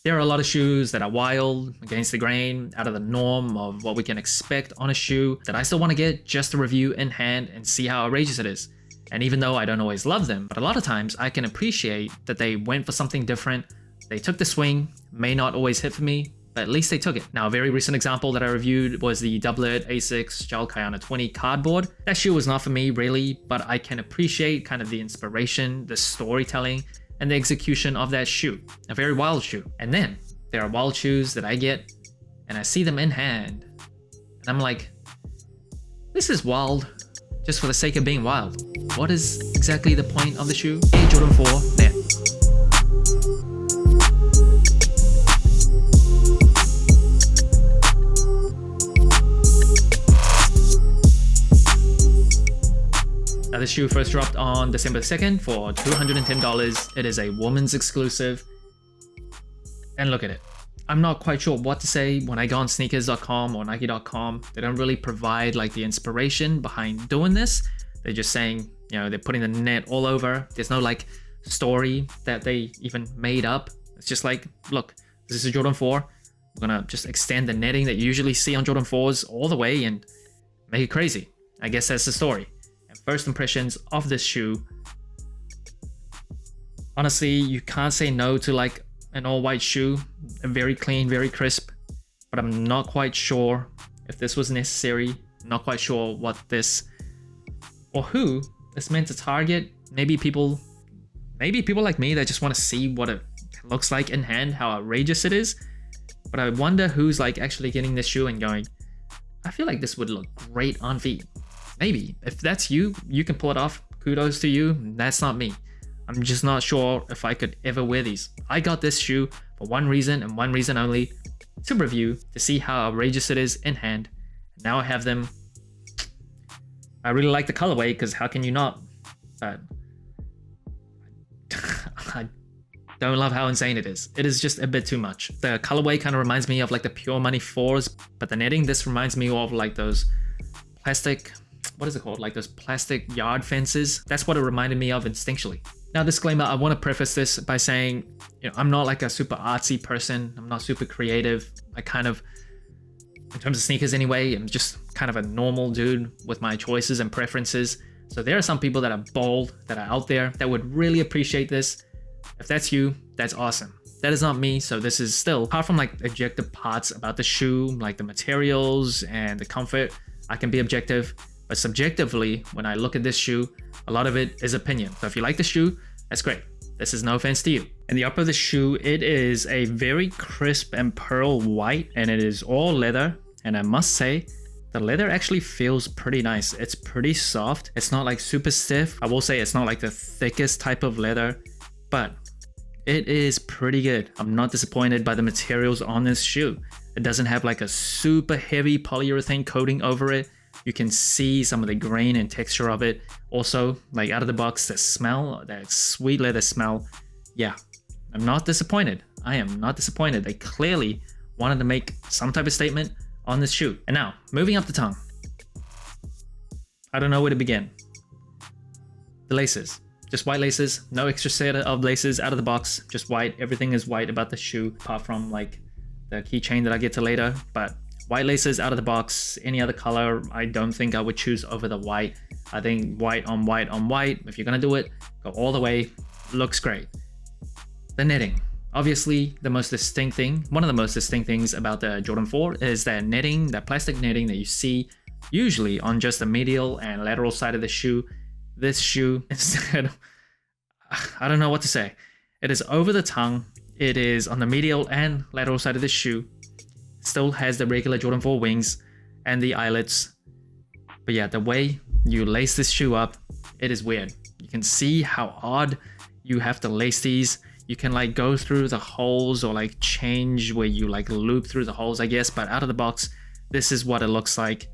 There are a lot of shoes that are wild, against the grain, out of the norm of what we can expect on a shoe that I still want to get just to review in hand and see how outrageous it is. And even though I don't always love them, but a lot of times I can appreciate that they went for something different. They took the swing, may not always hit for me, but at least they took it. Now, a very recent example that I reviewed was the Doublet Asics Gel Kayana 20 cardboard. That shoe was not for me really, but I can appreciate kind of the inspiration, the storytelling, and the execution of that shoe. A very wild shoe. And then there are wild shoes that I get and I see them in hand and I'm like, this is wild just for the sake of being wild. What is exactly the point of the shoe? Air Jordan 4 Net. Now, this shoe first dropped on December 2nd for $210. It is a woman's exclusive. And look at it. I'm not quite sure what to say when I go on sneakers.com or Nike.com. They don't really provide like the inspiration behind doing this. They're just saying, you know, they're putting the net all over. There's no like story that they even made up. It's just like, look, this is a Jordan 4. We're gonna just extend the netting that you usually see on Jordan 4s all the way and make it crazy. I guess that's the story. First impressions of this shoe. Honestly, you can't say no to like an all-white shoe. Very clean, very crisp. But I'm not quite sure if this was necessary. Not quite sure what this or who is meant to target. Maybe people like me that just want to see what it looks like in hand, how outrageous it is. But I wonder who's like actually getting this shoe and going, I feel like this would look great on feet. Maybe. If that's you, you can pull it off. Kudos to you. That's not me. I'm just not sure if I could ever wear these. I got this shoe for one reason and one reason only, to review, to see how outrageous it is in hand. Now I have them. I really like the colorway because how can you not? But I don't love how insane it is. It is just a bit too much. The colorway kind of reminds me of like the Pure Money 4s, but the netting, this reminds me of like those plastic, what is it called? Like those plastic yard fences. That's what it reminded me of instinctually. Now, disclaimer, I want to preface this by saying, you know, I'm not like a super artsy person. I'm not super creative. I kind of, in terms of sneakers anyway, I'm just kind of a normal dude with my choices and preferences. So there are some people that are bold, that are out there, that would really appreciate this. If that's you, that's awesome. That is not me, so this is still, apart from like objective parts about the shoe, like the materials and the comfort, I can be objective. But subjectively, when I look at this shoe, a lot of it is opinion. So if you like the shoe, that's great. This is no offense to you. In the upper of the shoe, it is a very crisp and pearl white, and it is all leather. And I must say, the leather actually feels pretty nice. It's pretty soft. It's not like super stiff. I will say it's not like the thickest type of leather, but it is pretty good. I'm not disappointed by the materials on this shoe. It doesn't have like a super heavy polyurethane coating over it. You can see some of the grain and texture of it. Also, like out of the box, the smell, that sweet leather smell. Yeah, I'm not disappointed. I am not disappointed. They clearly wanted to make some type of statement on this shoe. And now, moving up the tongue. I don't know where to begin. The laces. Just white laces. No extra set of laces out of the box. Just white. Everything is white about the shoe, apart from like the keychain that I get to later. But white laces out of the box. Any other color, I don't think I would choose over the white. I think white on white on white. If you're gonna do it, go all the way. Looks great. The netting. Obviously, the most distinct thing, one of the most distinct things about the Jordan 4 is that netting, that plastic netting that you see usually on just the medial and lateral side of the shoe. This shoe, instead, I don't know what to say. It is over the tongue. It is on the medial and lateral side of the shoe. Still has the regular Jordan 4 wings and the eyelets. But yeah, the way you lace this shoe up, it is weird. You can see how odd you have to lace these. You can like go through the holes or like change where you like loop through the holes, I guess. But out of the box, this is what it looks like.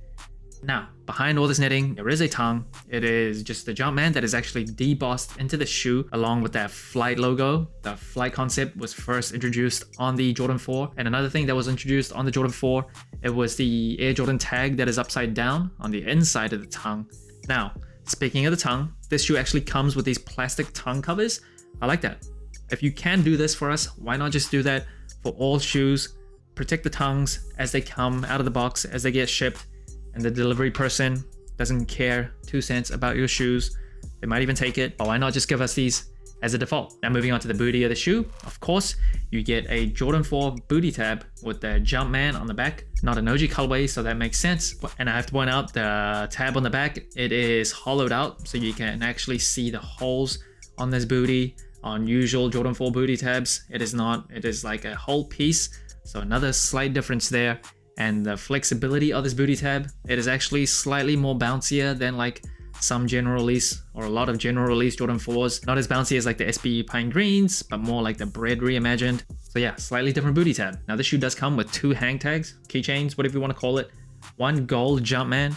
Now, behind all this netting, there is a tongue. It is just the Jumpman that is actually debossed into the shoe along with that Flight logo. The Flight concept was first introduced on the Jordan 4. And another thing that was introduced on the Jordan 4, it was the Air Jordan tag that is upside down on the inside of the tongue. Now, speaking of the tongue, this shoe actually comes with these plastic tongue covers. I like that. If you can do this for us, why not just do that for all shoes. Protect the tongues as they come out of the box, as they get shipped, and the delivery person doesn't care 2 cents about your shoes. They might even take it, but why not just give us these as a default? Now moving on to the booty of the shoe, of course, you get a Jordan 4 booty tab with the Jumpman on the back. Not an OG colorway, so that makes sense. And I have to point out the tab on the back, it is hollowed out, so you can actually see the holes on this booty. On usual Jordan 4 booty tabs, it is not, it is like a whole piece. So another slight difference there. And the flexibility of this booty tab, it is actually slightly more bouncier than like some general release or a lot of general release Jordan 4s. Not as bouncy as like the SB Pine Greens, but more like the Bread reimagined. So yeah, slightly different booty tab. Now this shoe does come with 2 hang tags, keychains, whatever you want to call it. 1 gold Jumpman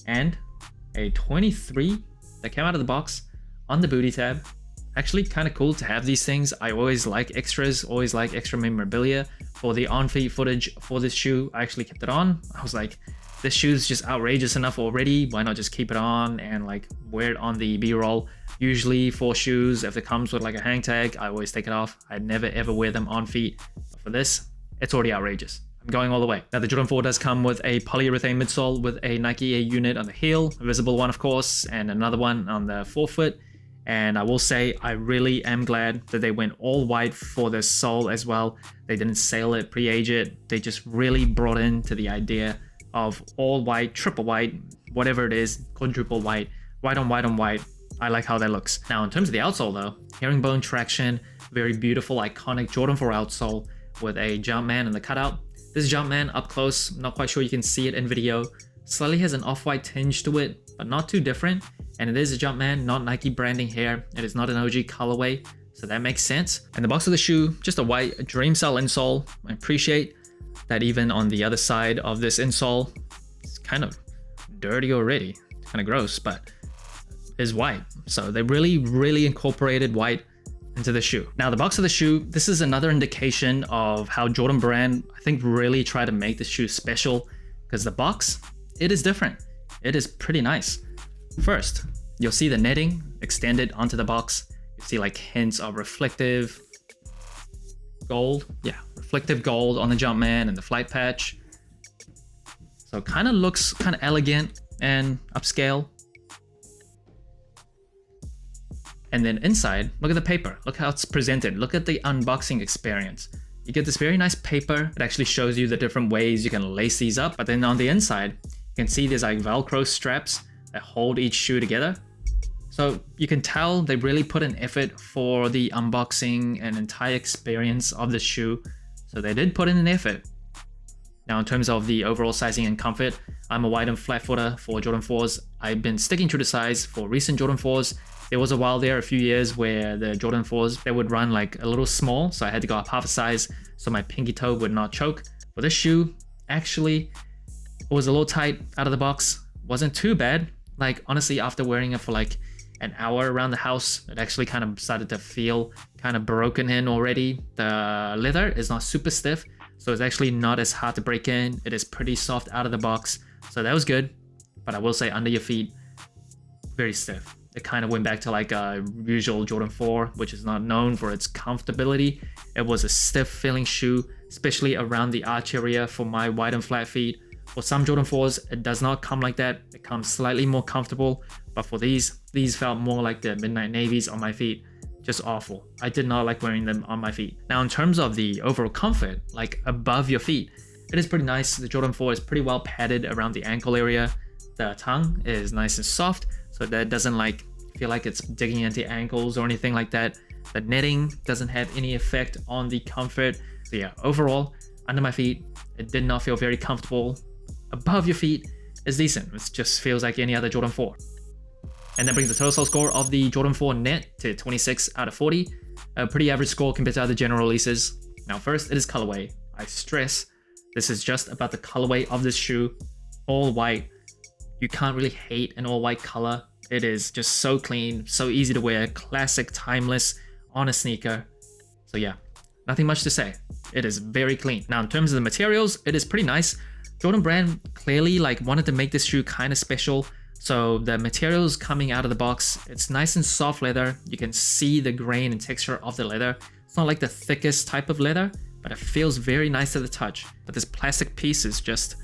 and a 23 that came out of the box on the booty tab. Actually kind of cool to have these things. I always like extras, always like extra memorabilia. For the on-feet footage for this shoe, I actually kept it on. I was like, this shoe's just outrageous enough already. Why not just keep it on and like wear it on the B-roll? Usually for shoes, if it comes with like a hang tag, I always take it off. I never ever wear them on feet. But for this, it's already outrageous. I'm going all the way. Now the Jordan 4 does come with a polyurethane midsole with a Nike Air unit on the heel, a visible one of course, and another one on the forefoot. And I will say, I really am glad that they went all white for the sole as well. They didn't sail it, pre-age it. They just really brought into the idea of all white, triple white, whatever it is, quadruple white, white on white on white. I like how that looks. Now, in terms of the outsole though, herringbone traction, very beautiful, iconic Jordan 4 outsole with a Jumpman in the cutout. This Jumpman up close, I'm not quite sure you can see it in video, slightly has an off-white tinge to it, but not too different. And it is a Jumpman, not Nike branding here. It is not an OG colorway, so that makes sense. And the box of the shoe, just a white Dreamcell insole. I appreciate that even on the other side of this insole, it's kind of dirty already. It's kind of gross, but is white. So they really incorporated white into the shoe. Now the box of the shoe, this is another indication of how Jordan Brand, I think, really try to make the shoe special, because the box, it is different. It is pretty nice. First, you'll see the netting extended onto the box. You see like hints of reflective gold. Yeah, reflective gold on the Jumpman and the flight patch. So it kind of looks kind of elegant and upscale. And then inside, look at the paper. Look how it's presented. Look at the unboxing experience. You get this very nice paper. It actually shows you the different ways you can lace these up. But then on the inside, you can see there's like Velcro straps that hold each shoe together. So you can tell they really put an effort for the unboxing and entire experience of the shoe. So they did put in an effort. Now in terms of the overall sizing and comfort, I'm a wide and flat footer for Jordan 4s. I've been sticking to the size for recent Jordan 4s. There was a while there, a few years, where the Jordan 4s, they would run like a little small. So I had to go up half a size so my pinky toe would not choke. For this shoe, actually, it was a little tight out of the box. Wasn't too bad. Like honestly, after wearing it for like an hour around the house, it actually kind of started to feel kind of broken in already. The leather is not super stiff, so it's actually not as hard to break in. It is pretty soft out of the box, so that was good. But I will say under your feet, very stiff. It kind of went back to like a usual Jordan 4, which is not known for its comfortability. It was a stiff feeling shoe, especially around the arch area for my wide and flat feet. For some Jordan 4s, it does not come like that. It comes slightly more comfortable, but for these felt more like the Midnight Navies on my feet. Just awful. I did not like wearing them on my feet. Now in terms of the overall comfort, like above your feet, it is pretty nice. The Jordan 4 is pretty well padded around the ankle area. The tongue is nice and soft, so that it doesn't like feel like it's digging into ankles or anything like that. The netting doesn't have any effect on the comfort. So yeah, overall, under my feet, it did not feel very comfortable. Above your feet is decent. It just feels like any other Jordan 4. And that brings the total sole score of the Jordan 4 net to 26 out of 40. A pretty average score compared to other general releases. Now first, it is colorway. I stress, this is just about the colorway of this shoe. All white. You can't really hate an all white color. It is just so clean, so easy to wear, classic, timeless on a sneaker. So yeah, nothing much to say. It is very clean. Now in terms of the materials, it is pretty nice. Jordan Brand clearly like wanted to make this shoe kind of special. So the materials coming out of the box, it's nice and soft leather. You can see the grain and texture of the leather. It's not like the thickest type of leather, but it feels very nice to the touch. But this plastic piece is just,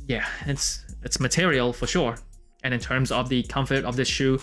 yeah, it's material for sure. And in terms of the comfort of this shoe,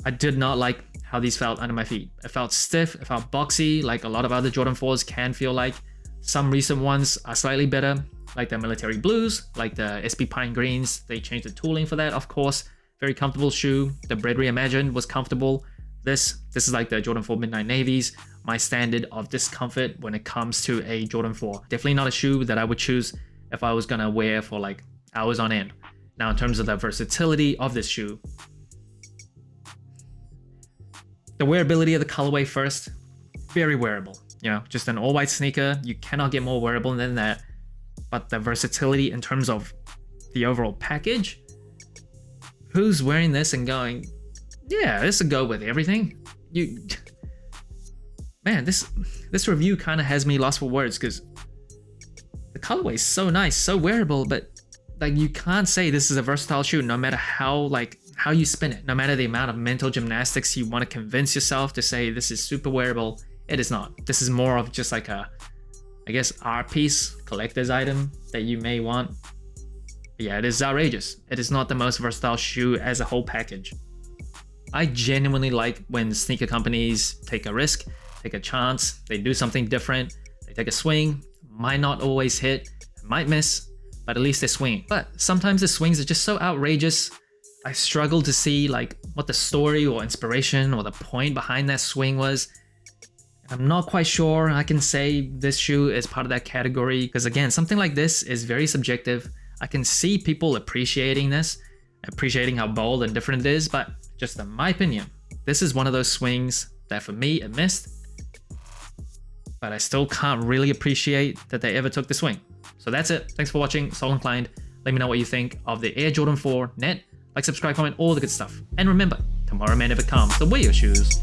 I did not like how these felt under my feet. It felt stiff, it felt boxy, like a lot of other Jordan 4s can feel like. Some recent ones are slightly better, like the Military Blues, like the SB Pine Greens. They changed the tooling for that, of course. Very comfortable shoe. The Bread Reimagined was comfortable. This is like the Jordan 4 Midnight Navies. My standard of discomfort when it comes to a Jordan 4. Definitely not a shoe that I would choose if I was gonna wear for like hours on end. Now, in terms of the versatility of this shoe, the wearability of the colorway first, very wearable. You know, just an all-white sneaker. You cannot get more wearable than that. But the versatility in terms of the overall package, who's wearing this and going, yeah, this would go with everything? Man, this review kind of has me lost for words because the colorway is so nice, so wearable, but like you can't say this is a versatile shoe no matter how you spin it, no matter the amount of mental gymnastics you want to convince yourself to say this is super wearable. It is not. This is more of just like a, I guess, art piece, collector's item that you may want. But yeah, it is outrageous. It is not the most versatile shoe as a whole package. I genuinely like when sneaker companies take a risk, take a chance, they do something different, they take a swing, might not always hit, might miss, but at least they swing. But sometimes the swings are just so outrageous, I struggle to see like what the story or inspiration or the point behind that swing was. I'm not quite sure I can say this shoe is part of that category because again, something like this is very subjective. I can see people appreciating this, appreciating how bold and different it is, but just in my opinion, this is one of those swings that for me it missed, but I still can't really appreciate that they ever took the swing. So that's it. Thanks for watching. Soul Inclined. Let me know what you think of the Air Jordan 4 Net. Like, subscribe, comment, all the good stuff. And remember, tomorrow may never come, so wear your shoes